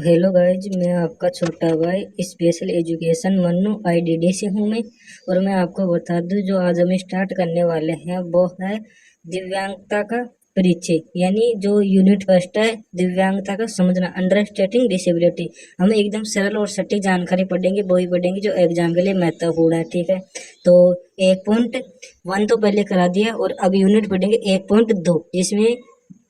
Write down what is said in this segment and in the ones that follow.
Hello guys, मैं आपका छोटा भाई स्पेशल एजुकेशन मन्नू आईडीडी से हूँ मैं। और मैं आपको बता दूं, जो आज हम स्टार्ट करने वाले हैं वो है दिव्यांगता का परिचय, यानी जो यूनिट फर्स्ट है दिव्यांगता का समझना, अंडरस्टैंडिंग डिसेबिलिटी। हम एकदम सरल और सटीक जानकारी पढ़ेंगे, वही पढ़ेंगे जो एग्जाम के लिए महत्वपूर्ण है। ठीक है, तो 1.1 तो पहले करा दिया और अब यूनिट पढ़ेंगे 1.2,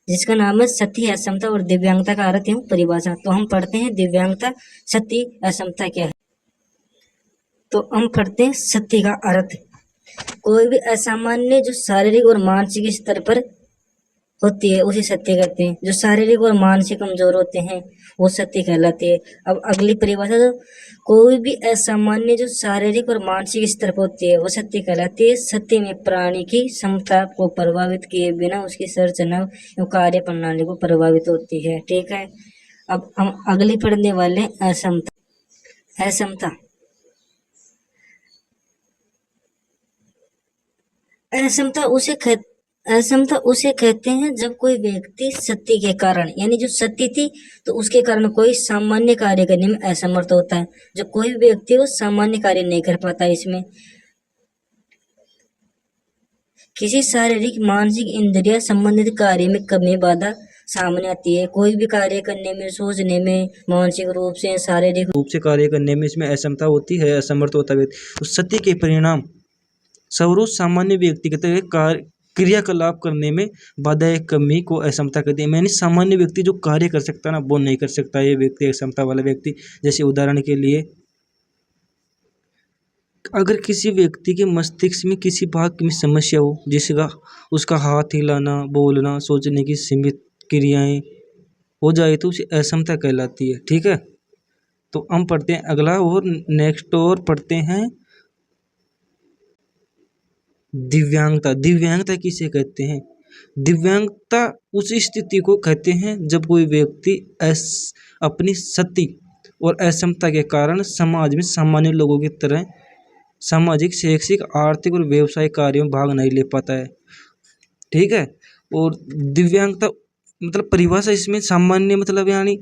जिसका नाम है सती असमता और दिव्यांगता का अर्थ एवं परिभाषा। तो हम पढ़ते हैं दिव्यांगता, सती, असमता क्या है। तो हम पढ़ते हैं सती का अर्थ, कोई भी असामान्य जो शारीरिक और मानसिक स्तर पर होती है उसे सत्य कहते हैं। जो शारीरिक और मानसिक कमजोर होते हैं वो सत्य कहलाते हैं। अब अगली परिभाषा, जो कोई भी असामान्य जो शारीरिक और मानसिक स्तर पर होती है वो सत्य कहलाती है। सत्य में प्राणी की क्षमता को प्रभावित किए बिना उसकी संरचना एवं कार्य प्रणाली को प्रभावित होती है। ठीक है, अब हम अगली पढ़ने वाले असमता। असमता असमता उसे कहते हैं जब कोई व्यक्ति सत्य के कारण, यानी जो सत्य थी तो उसके कारण कोई सामान्य कार्य करने में असमर्थ होता है। जो कोई व्यक्ति वो सामान्य कार्य नहीं कर पाता, इसमें किसी शारीरिक, मानसिक, इंद्रिय संबंधित कार्य में कमी, बाधा सामने आती है। कोई भी कार्य करने में, सोचने में, मानसिक रूप से, शारीरिक रूप से कार्य करने में इसमें असमता होती है, असमर्थ होता व्यक्ति। तो सत्य के परिणाम स्वरूप सामान्य व्यक्तिगत क्रियाकलाप करने में बाधा या कमी को असमता कहते हैं। यानी सामान्य व्यक्ति जो कार्य कर सकता है ना वो नहीं कर सकता, ये व्यक्ति असमता वाला व्यक्ति। जैसे उदाहरण के लिए, अगर किसी व्यक्ति के मस्तिष्क में किसी भाग में समस्या हो, जिसका उसका हाथ हिलाना, बोलना, सोचने की सीमित क्रियाएं हो जाए तो उसे असमता कहलाती है। ठीक है, तो हम पढ़ते हैं अगला और नेक्स्ट और पढ़ते हैं दिव्यांगता। दिव्यांगता किसे कहते हैं? दिव्यांगता उस स्थिति को कहते हैं जब कोई व्यक्ति अपनी सती और असमता के कारण समाज में सामान्य लोगों की तरह सामाजिक, शैक्षिक, आर्थिक और व्यवसायिक कार्यों में भाग नहीं ले पाता है। ठीक है, और दिव्यांगता मतलब परिभाषा इसमें सामान्य मतलब यानी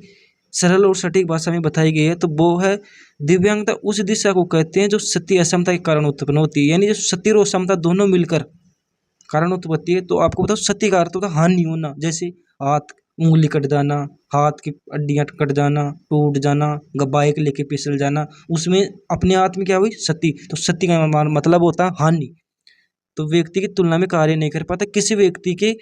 सरल और सटीक भाषा में बताई गई है। तो वो है दिव्यांगता उस दिशा को कहते हैं जो सती असमता के कारण उत्पन्न होती है। यानी जो सती और असमता दोनों मिलकर कारण उत्पन्न होती है। तो आपको बताओ, सती का अर्थ होता है हानि होना, जैसे हाथ उंगली कट जाना, हाथ की हड्डियां कट जाना, टूट जाना, बाइक लेके फिसल जाना, उसमें अपने हाथ में क्या हुई? सती। तो सती का मतलब होता है हानि। तो व्यक्ति की तुलना में कार्य नहीं कर पाता। किसी व्यक्ति के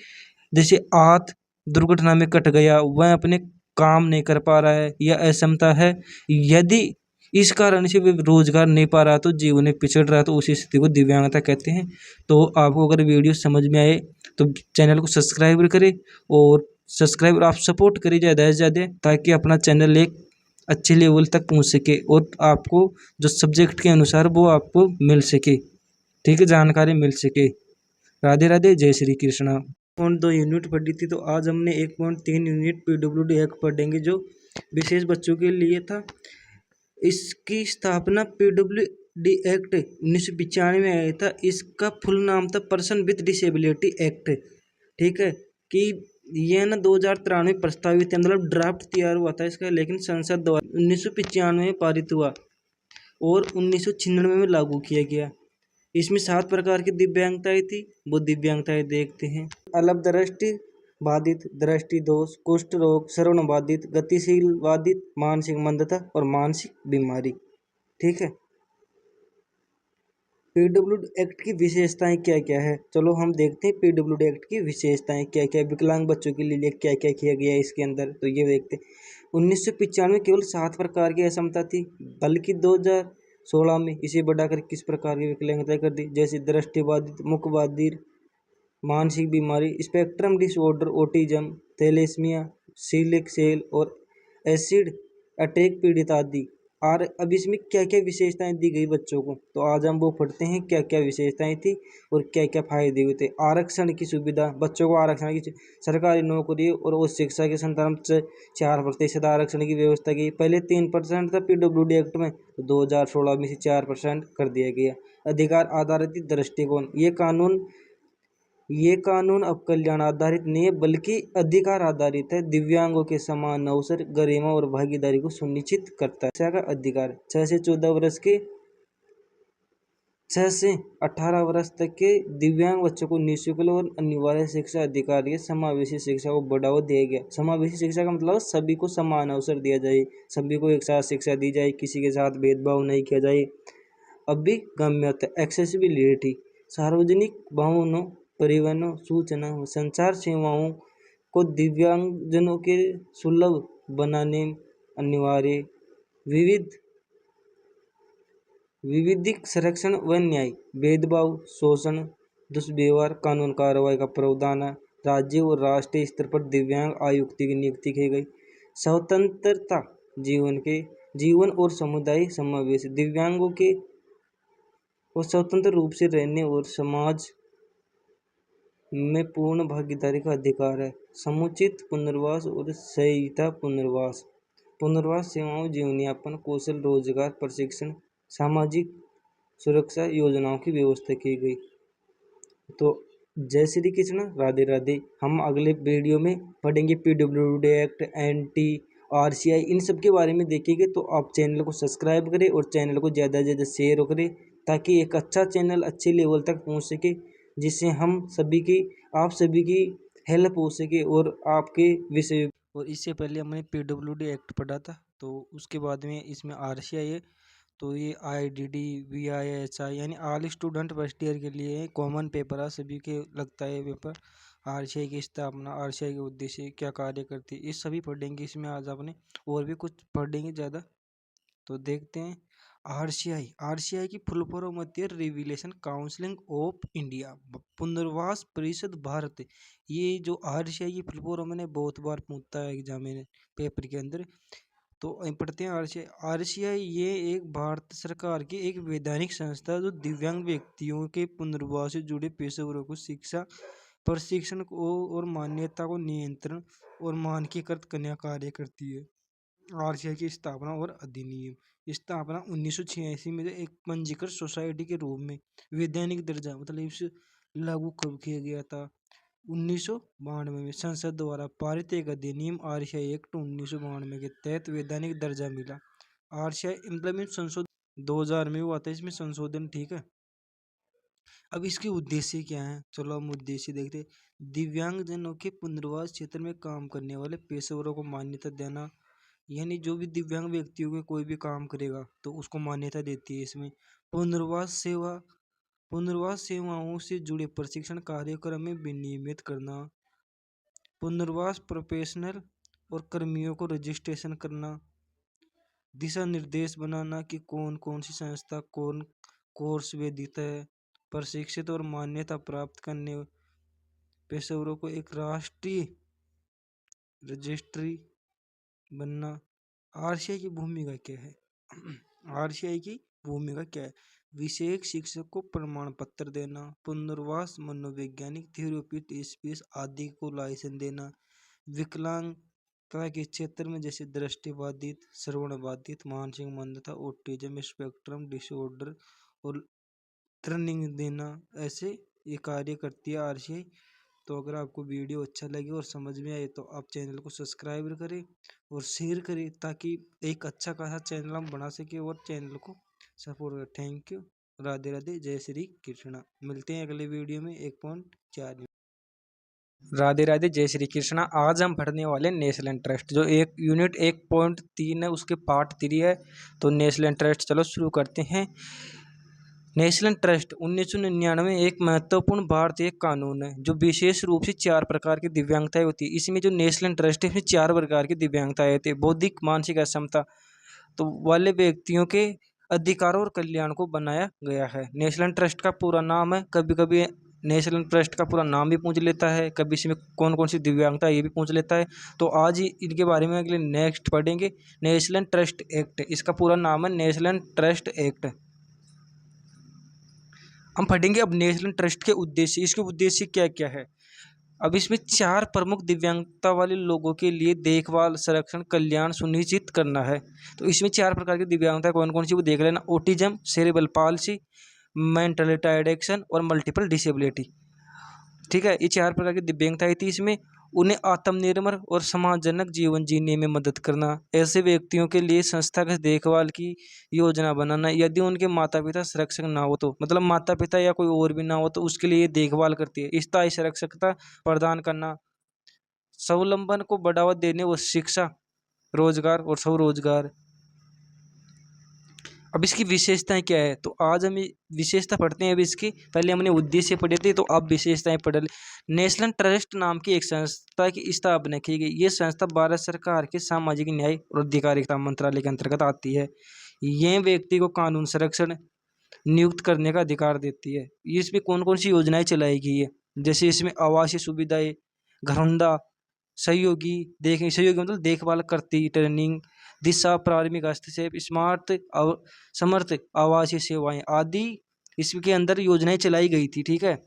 जैसे हाथ दुर्घटना में कट गया, वह अपने काम नहीं कर पा रहा है या असमता है, यदि इस कारण से वे रोजगार नहीं पा रहा तो जीवन में पिछड़ रहा है, तो उसी स्थिति को दिव्यांगता कहते हैं। तो आपको अगर वीडियो समझ में आए तो चैनल को सब्सक्राइब करें और सब्सक्राइब आप सपोर्ट करें ज़्यादा से ज़्यादा, ताकि अपना चैनल एक अच्छे लेवल तक पहुंच सके और आपको जो सब्जेक्ट के अनुसार वो आपको मिल सके। ठीक है, जानकारी मिल सके। राधे राधे, जय श्री कृष्णा। 1.2 यूनिट पढ़ी थी, तो आज हमने 1.3 यूनिट PWD एक्ट पढ़ेंगे जो विशेष बच्चों के लिए था। इसकी स्थापना PWD एक्ट 1995 में आया था। इसका फुल नाम था पर्सन विथ डिसेबिलिटी एक्ट। ठीक है, कि यह ना 2093 प्रस्तावित है, मतलब ड्राफ्ट तैयार हुआ था इसका, लेकिन संसद द्वारा 1995 में पारित हुआ और 1996 में लागू किया गया। इसमें 7 प्रकार की दिव्यांगताएं थी, वो दिव्यांगताएं देखते हैं। अल्प दृष्टि बाधित, दृष्टि दोष, कुष्ठ रोग, श्रवण बाधित, गतिशील बाधित, मानसिक मंदता और मानसिक बीमारी। ठीक है, PWD एक्ट की विशेषताएं क्या क्या है, चलो हम देखते हैं PWD एक्ट की विशेषताएं क्या क्या, विकलांग बच्चों के लिए क्या क्या किया गया है इसके अंदर, तो ये देखते हैं। 1995 में केवल 7 प्रकार की असमता थी, बल्कि 2016 में इसे बढ़ाकर किस प्रकार की विकलांगता कर दी, जैसे दृष्टिबाधित, मुखबाधित, मानसिक बीमारी, स्पेक्ट्रम डिसऑर्डर, ऑटिज्म, थैलेसीमिया, सिलिक सेल और एसिड अटैक पीड़ित आदि। और अब इसमें क्या क्या विशेषताएं दी गई बच्चों को, तो आज हम वो पढ़ते हैं क्या क्या विशेषताएं थी और क्या क्या फायदे हुए थे। आरक्षण की सुविधा, बच्चों को आरक्षण की, सरकारी नौकरी और उच्च शिक्षा के संदर्भ से 4% आरक्षण की व्यवस्था की। पहले 3% था PWD एक्ट में, तो 2016 में से 4% कर दिया गया। अधिकार आधारित दृष्टिकोण, ये कानून ये कानून अब कल्याण आधारित नहीं है बल्कि अधिकार आधारित है। दिव्यांगों के समान अवसर, गरिमा और भागीदारी को सुनिश्चित करता है। शिक्षा का अधिकार 6 से 18 वर्ष तक के दिव्यांग बच्चों को निःशुल्क और अनिवार्य शिक्षा अधिकार है। समावेशी शिक्षा को बढ़ावा दिया गया। समावेशी शिक्षा का मतलब सभी को समान अवसर दिया जाए, सभी को एक साथ शिक्षा दी जाए, किसी के साथ भेदभाव नहीं किया जाए। अभिगम्यता एक्सेसिबिलिटी, सार्वजनिक भवनों, परिवहनों, सूचना व संचार सेवाओं को दिव्यांगजनों के सुलभ बनाने अनिवार्य। विविधिक संरक्षण व न्याय, भेदभाव, शोषण, दुष्व्यवहार, कानून कार्रवाई का प्रावधान है। राज्य और राष्ट्रीय स्तर पर दिव्यांग आयुक्त की नियुक्ति की गई। स्वतंत्रता, जीवन और समुदाय समावेश, दिव्यांगों के और स्वतंत्र रूप से रहने और समाज में पूर्ण भागीदारी का अधिकार है। समुचित पुनर्वास और सहायता पुनर्वास सेवाओं, जीवन यापन, कौशल, रोजगार, प्रशिक्षण, सामाजिक सुरक्षा योजनाओं की व्यवस्था की गई। तो जय श्री कृष्ण, राधे राधे। हम अगले वीडियो में पढ़ेंगे PWD एक्ट, NT, RCI, इन सब के बारे में देखेंगे। तो आप चैनल को सब्सक्राइब करें और चैनल को ज़्यादा से ज़्यादा शेयर करें ताकि एक अच्छा चैनल अच्छे लेवल तक पहुंच सके, जिससे आप सभी की हेल्प हो सके और आपके विषय। और इससे पहले हमने PWD एक्ट पढ़ा था, तो उसके बाद में इसमें RCI है। तो ये IDD, VIHI यानी ऑल स्टूडेंट फर्स्ट ईयर के लिए कॉमन पेपर है, सभी के लगता है पेपर। RCI की स्थापना, RCI के उद्देश्य, क्या कार्य करती है, ये सभी पढ़ेंगे इसमें आज अपने। और भी कुछ पढ़ेंगे ज़्यादा, तो देखते हैं। RCI की फुल फॉर्म होती है रिविलेशन काउंसिलिंग ऑफ इंडिया, पुनर्वास परिषद भारत। ये जो RCI की फुल फॉर्म मैंने बहुत बार पूछता है एग्जाम में पेपर के अंदर, तो पढ़ते हैं। RCI ये एक भारत सरकार की एक वैधानिक संस्था है जो दिव्यांग व्यक्तियों के पुनर्वास से जुड़े पेशेवरों को शिक्षा, प्रशिक्षण को और मान्यता को नियंत्रण और मानकीकृत करने का कार्य करती है। RCI की स्थापना और अधिनियम, स्थापना 1986 में एक पंजीकृत सोसाइटी के रूप में वैधानिक दर्जा मतलब इसे लागू कब किया गया था 1992 में संसद द्वारा पारित एक अधिनियम RCI एक्ट 1992 के तहत वैधानिक दर्जा मिला। RCI इम्प्लीमेंट संशोधन 2000 में हुआ था, इसमें संशोधन, ठीक है। अब इसके उद्देश्य क्या है, चलो हम उद्देश्य देखते हैं। दिव्यांगजनों के पुनर्वास क्षेत्र में काम करने वाले पेशेवरों को मान्यता देना, यानी जो भी दिव्यांग व्यक्तियों के कोई भी काम करेगा तो उसको मान्यता देती है इसमें। पुनर्वास सेवाओं से जुड़े प्रशिक्षण कार्यक्रम में विनियमित करना, पुनर्वास प्रोफेशनल और कर्मियों को रजिस्ट्रेशन करना, दिशा निर्देश बनाना कि कौन कौन सी संस्था कौन कोर्स वैधिक है, प्रशिक्षित और मान्यता प्राप्त करने पेशेवरों को एक राष्ट्रीय रजिस्ट्री बनना। RCI की भूमिका क्या है? RCI की भूमिका क्या है? विशेष शिक्षक को प्रमाण पत्र देना, पुनर्वास मनोवैज्ञानिक थेरेपी स्पेस आदि को लाइसेंस देना, विकलांगता के क्षेत्र में जैसे दृष्टिबाधित, श्रवणबाधित, मानसिक मंदता, ऑटिज्म स्पेक्ट्रम डिसऑर्डर और ट्रेनिंग देना, ऐसे ये कार्य करती है RCI। तो अगर आपको वीडियो अच्छा लगे और समझ में आए तो आप चैनल को सब्सक्राइब करें और शेयर करें ताकि एक अच्छा खासा चैनल हम बना सके और चैनल को सपोर्ट करें। थैंक यू, राधे राधे, जय श्री कृष्णा। मिलते हैं अगले वीडियो में 1.4 में। राधे राधे, जय श्री कृष्णा। आज हम पढ़ने वाले नेशनल ट्रस्ट, जो एक यूनिट 1.3 है, उसके पार्ट 3 है। तो नेशनल ट्रस्ट चलो शुरू करते हैं। नेशनल ट्रस्ट 1999 एक महत्वपूर्ण भारतीय कानून है जो विशेष रूप से 4 प्रकार की दिव्यांगताएं होती है। इसमें जो नेशनल ट्रस्ट है इसमें 4 प्रकार की दिव्यांगताएं होती है। बौद्धिक मानसिक अक्षमता तो वाले व्यक्तियों के अधिकारों और कल्याण को बनाया गया है। नेशनल ट्रस्ट का पूरा नाम है, कभी कभी नेशनल ट्रस्ट का पूरा नाम भी पूछ लेता है, कभी इसमें कौन कौन सी दिव्यांगता ये भी पूछ लेता है। तो आज ही इनके बारे में अगले नेक्स्ट पढ़ेंगे। नेशनल ट्रस्ट एक्ट, इसका पूरा नाम है नेशनल ट्रस्ट एक्ट। हम पढ़ेंगे अब नेशनल ट्रस्ट के उद्देश्य, इसके उद्देश्य क्या क्या है। अब इसमें 4 प्रमुख दिव्यांगता वाले लोगों के लिए देखभाल, संरक्षण, कल्याण सुनिश्चित करना है। तो इसमें 4 प्रकार की दिव्यांगता कौन कौन सी वो देख लेना। Autism, cerebral palsy, mental retardation और मल्टीपल डिसेबिलिटी। ठीक है। ये 4 प्रकार की दिव्यांगताएं थी इसमें। उन्हें आत्मनिर्भर और सम्मानजनक जीवन जीने में मदद करना, ऐसे व्यक्तियों के लिए संस्थागत देखभाल की योजना बनाना, यदि उनके माता पिता संरक्षक ना हो तो, मतलब माता पिता या कोई और भी ना हो तो उसके लिए ये देखभाल करती है। स्थायी सुरक्षितता प्रदान करना, स्वावलंबन को बढ़ावा देने और शिक्षा, रोजगार और स्वरोजगार। अब इसकी विशेषताएं क्या है, तो आज हम विशेषता पढ़ते हैं। अब इसकी पहले हमने उद्देश्य पढ़े थे, तो अब विशेषताएं पढ़ ले। नेशनल ट्रस्ट नाम की एक संस्था की स्थापना की गई। ये संस्था भारत सरकार के सामाजिक न्याय और अधिकारिता मंत्रालय के अंतर्गत आती है। यह व्यक्ति को कानून संरक्षण नियुक्त करने का अधिकार देती है। इसमें कौन कौन सी योजनाएं चलाई गई है, जैसे इसमें आवासीय सुविधाएं, घरौंदा, सहयोगी मतलब देखभाल करती ट्रेनिंग, दिशा, प्राथमिक हस्तक्षेप, समर्थ आवासीय सेवाएं आदि इसके अंदर योजनाएं चलाई गई थी। ठीक है।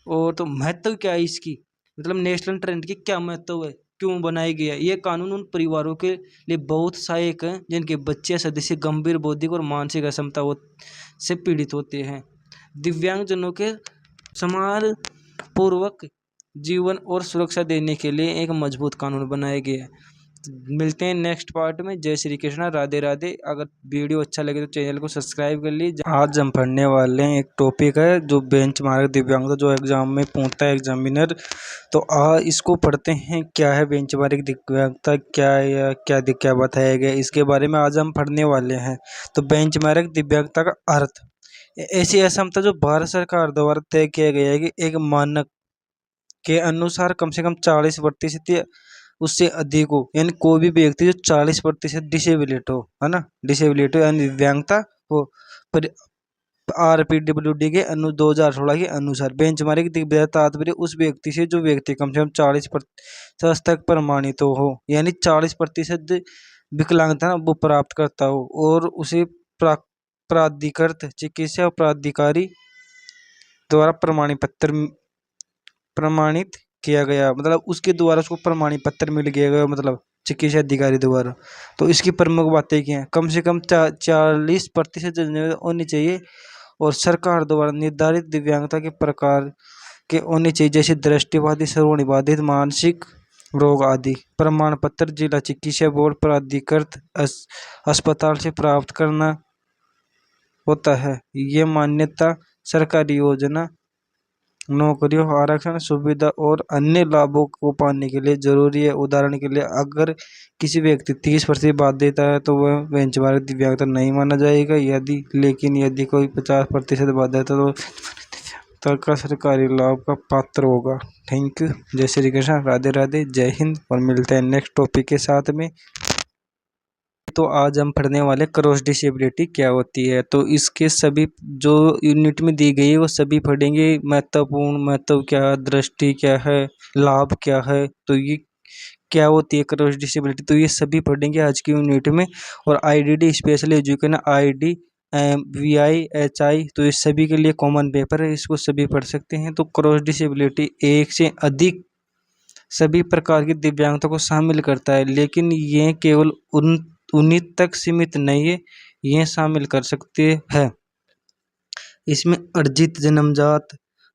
और तो महत्व क्या है इसकी, मतलब नेशनल ट्रेंड की क्या महत्व है, क्यों बनाई गई है। ये कानून उन परिवारों के लिए बहुत सहायक है जिनके बच्चे या सदस्य गंभीर बौद्धिक और मानसिक अक्षमता से पीड़ित होते हैं। दिव्यांगजनों के समान पूर्वक जीवन और सुरक्षा देने के लिए एक मजबूत कानून बनाए गए हैं। मिलते हैं नेक्स्ट पार्ट में। जय श्री कृष्णा, राधे राधे। अगर वीडियो अच्छा लगे तो चैनल को सब्सक्राइब कर लीजिए। आज हम पढ़ने वाले हैं, एक टॉपिक है जो बेंचमार्क दिव्यांगता, जो एग्जाम में पूछता है एग्जामिनर। तो इसको पढ़ते हैं, क्या है बेंचमार्क दिव्यांगता, क्या है या क्या बताया गया, इसके बारे में आज हम पढ़ने वाले हैं। तो बेंचमार्क दिव्यांगता का अर्थ, ऐसी असमता जो भारत सरकार द्वारा तय किया गया है कि एक मानक के अनुसार कम से कम 40% या उससे अधिक हो, यानी कोई भी व्यक्ति जो 40% डिसेबिलिट हो, है ना, डिसेबिलिटी यानी दिव्यांगता हो। पर RPWD के 2016 के अनुसार बेंचमार्क दिव्यांगता तात्पर्य उस व्यक्ति से जो व्यक्ति कम से कम 40% तक प्रमाणित हो, यानी 40% विकलांगता वो प्राप्त करता हो और उसे प्राधिकृत चिकित्सा प्राधिकारी द्वारा प्रमाणित किया गया, मतलब उसके द्वारा उसको प्रमाणित पत्र मिल गया, मतलब चिकित्सा अधिकारी द्वारा। तो इसकी प्रमुख बातें क्या हैं, कम से कम 40% होनी चाहिए और सरकार द्वारा निर्धारित दिव्यांगता के प्रकार के होने चाहिए, जैसे दृष्टिबाधित, श्रवणबाधित, मानसिक रोग आदि। प्रमाण पत्र जिला चिकित्सा बोर्ड प्राधिकृत अस्पताल से प्राप्त करना होता है। ये मान्यता सरकारी योजना, नौकरियों, आरक्षण, सुविधा और अन्य लाभों को पाने के लिए जरूरी है। उदाहरण के लिए, अगर किसी व्यक्ति 30% बाध्यता है तो वह बेंचमार्क दिव्यांगता नहीं माना जाएगा। लेकिन यदि कोई 50% बाध्यता तो दिव्यांगता का सरकारी लाभ का पात्र होगा। Thank you. जय श्री कृष्ण, राधे राधे, जय हिंद। और मिलते हैं नेक्स्ट टॉपिक के साथ में। तो आज हम पढ़ने वाले क्रॉस डिसेबिलिटी क्या होती है, तो इसके सभी जो यूनिट में दी गई है वो सभी पढ़ेंगे। महत्व क्या है, दृष्टि क्या है, लाभ क्या है, तो ये क्या होती है क्रॉस डिसेबिलिटी, तो ये सभी पढ़ेंगे आज की यूनिट में। और IDD special education, ID, VI, HI, तो ये सभी के लिए कॉमन पेपर है, इसको सभी पढ़ सकते हैं। तो क्रॉस डिसेबिलिटी एक से अधिक सभी प्रकार की दिव्यांगता को शामिल करता है, लेकिन ये केवल उन्हीं तक सीमित नहीं है, ये शामिल कर सकते हैं। इसमें अर्जित, जन्मजात,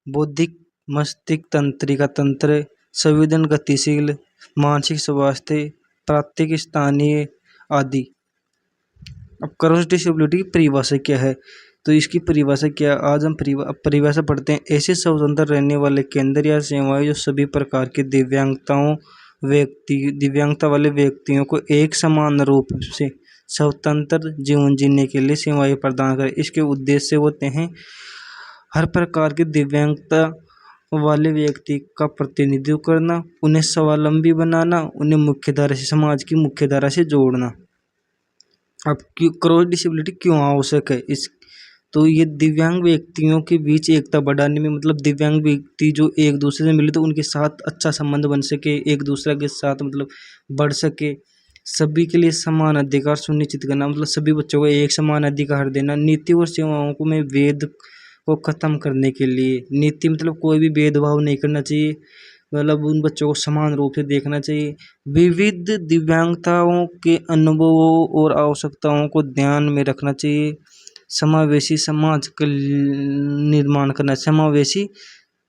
बौद्धिक, मस्तिष्क तंत्रिका तंत्र, संवेदन, गतिशील, मानसिक स्वास्थ्य, प्राकृतिक, स्थानीय आदि। अब क्रॉस डिसेबिलिटी की परिभाषा क्या है, तो इसकी परिभाषा क्या, आज हम परिभाषा पढ़ते हैं। ऐसे स्वतंत्र रहने वाले केंद्र या सेवाएं जो सभी प्रकार के दिव्यांगता वाले व्यक्तियों को एक समान रूप से स्वतंत्र जीवन जीने के लिए सेवाएं प्रदान करें। इसके उद्देश्य होते हैं हर प्रकार की दिव्यांगता वाले व्यक्ति का प्रतिनिधित्व करना, उन्हें स्वावलंबी बनाना, उन्हें मुख्यधारा से, समाज की मुख्यधारा से जोड़ना। अब क्रॉस डिसेबिलिटी क्यों आवश्यक है, तो ये दिव्यांग व्यक्तियों के बीच एकता बढ़ाने में, मतलब दिव्यांग व्यक्ति जो एक दूसरे से मिले तो उनके साथ अच्छा संबंध बन सके, एक दूसरे के साथ मतलब बढ़ सके। सभी के लिए समान अधिकार सुनिश्चित करना, मतलब सभी बच्चों को एक समान अधिकार देना। नीति और सेवाओं को में भेद को खत्म करने के लिए, नीति मतलब कोई भी भेदभाव नहीं करना चाहिए, मतलब उन बच्चों को समान रूप से देखना चाहिए। विविध दिव्यांगताओं के अनुभवों और आवश्यकताओं को ध्यान में रखना चाहिए। समावेशी समाज का निर्माण करना, समावेशी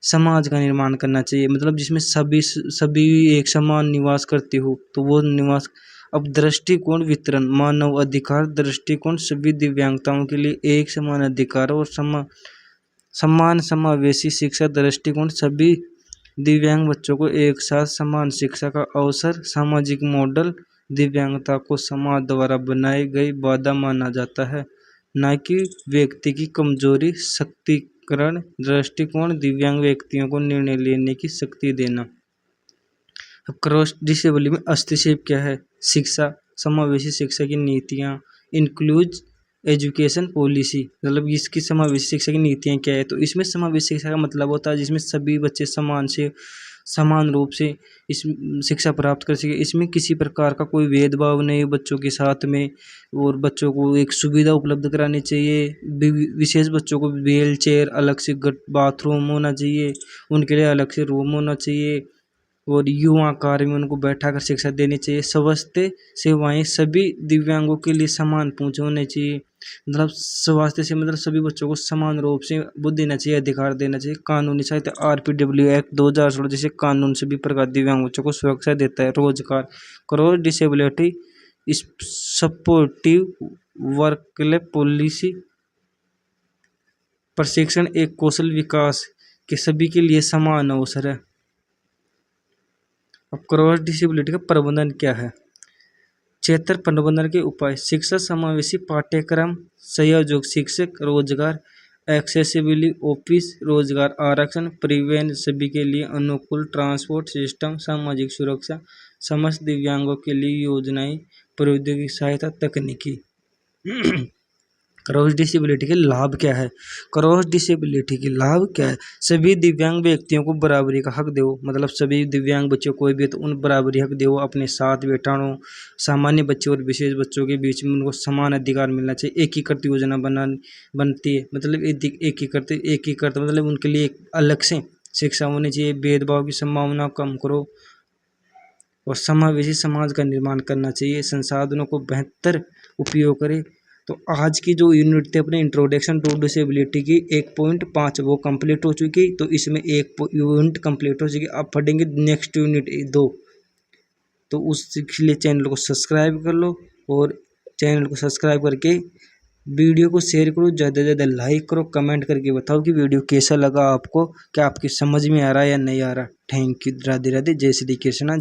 समाज का निर्माण करना चाहिए, मतलब जिसमें सभी एक समान निवास करते हो, तो वो निवास। अब दृष्टिकोण वितरण, मानव अधिकार दृष्टिकोण, सभी दिव्यांगताओं के लिए एक समान अधिकार और समान समावेशी शिक्षा दृष्टिकोण, सभी दिव्यांग बच्चों को एक साथ समान शिक्षा का अवसर, सामाजिक मॉडल, दिव्यांगता को समाज द्वारा बनाई गई बाधा माना जाता है, न कि व्यक्ति की कमजोरी, शक्तिकरण दृष्टिकोण, दिव्यांग व्यक्तियों को निर्णय लेने की शक्ति देना। अब क्रॉस डिसेबिलिटी में हस्तक्षेप क्या है? शिक्षा, समावेशी शिक्षा की नीतियाँ, इंक्लूज एजुकेशन पॉलिसी, मतलब इसकी समावेशी शिक्षा की नीतियाँ क्या है? तो इसमें समावेशी शिक्षा का मतलब होता है जिसमें सभी बच्चे समान रूप से इस शिक्षा प्राप्त कर सके। इसमें किसी प्रकार का कोई भेदभाव नहीं बच्चों के साथ में, और बच्चों को एक सुविधा उपलब्ध करानी चाहिए। विशेष बच्चों को व्हील चेयर, अलग से बाथरूम होना चाहिए, उनके लिए अलग से रूम होना चाहिए, और युवा कार्य में उनको बैठाकर शिक्षा देनी चाहिए। स्वास्थ्य सेवाएं सभी दिव्यांगों के लिए समान पहुंच होनी चाहिए, मतलब स्वास्थ्य से मतलब सभी बच्चों को समान रूप से बुद्धि देना चाहिए, अधिकार देना चाहिए। कानूनी सहायता, RPW एक्ट 2016 जैसे कानून सभी प्रकार दिव्यांग बच्चों को सुरक्षा देता है। रोजगार, cross disability supportive workplace policy, प्रशिक्षण एक कौशल विकास के सभी के लिए समान अवसर है। अब क्रॉस डिसेबिलिटी का प्रबंधन क्या है? क्षेत्र प्रबंधन के उपाय, शिक्षा समावेशी पाठ्यक्रम, सहयोग शिक्षक, रोजगार, एक्सेसिबिलिटी ऑफिस, रोजगार आरक्षण, परिवहन सभी के लिए अनुकूल ट्रांसपोर्ट सिस्टम, सामाजिक सुरक्षा, समस्त दिव्यांगों के लिए योजनाएं, प्रौद्योगिकी सहायता, तकनीकी। क्रॉस डिसेबिलिटी के लाभ क्या है? क्रॉस डिसेबिलिटी के लाभ क्या है? सभी दिव्यांग व्यक्तियों को बराबरी का हक दो, मतलब सभी दिव्यांग बच्चों कोई भी तो उन बराबरी हक दो, अपने साथ बैठानो। सामान्य बच्चों और विशेष बच्चों के बीच में उनको समान अधिकार मिलना चाहिए। एकीकृत योजना बनती है, मतलब एकीकृत मतलब उनके लिए एक अलग से शिक्षा होनी चाहिए। भेदभाव की संभावना कम करो और समावेशी समाज का निर्माण करना चाहिए। संसाधनों को बेहतर उपयोग करें। तो आज की जो यूनिट थी अपने इंट्रोडक्शन टू डिसेबिलिटी की 1.5 वो कंप्लीट हो चुकी, तो इसमें एक यूनिट कंप्लीट हो चुकी। अब पढ़ेंगे नेक्स्ट यूनिट 2, तो उसके लिए चैनल को सब्सक्राइब कर लो, और चैनल को सब्सक्राइब करके वीडियो को शेयर करो, ज़्यादा से ज़्यादा लाइक करो, कमेंट करके बताओ कि वीडियो कैसा लगा आपको, क्या आपकी समझ में आ रहा है या नहीं आ रहा। Thank you. राधे राधे, जय श्री कृष्णा।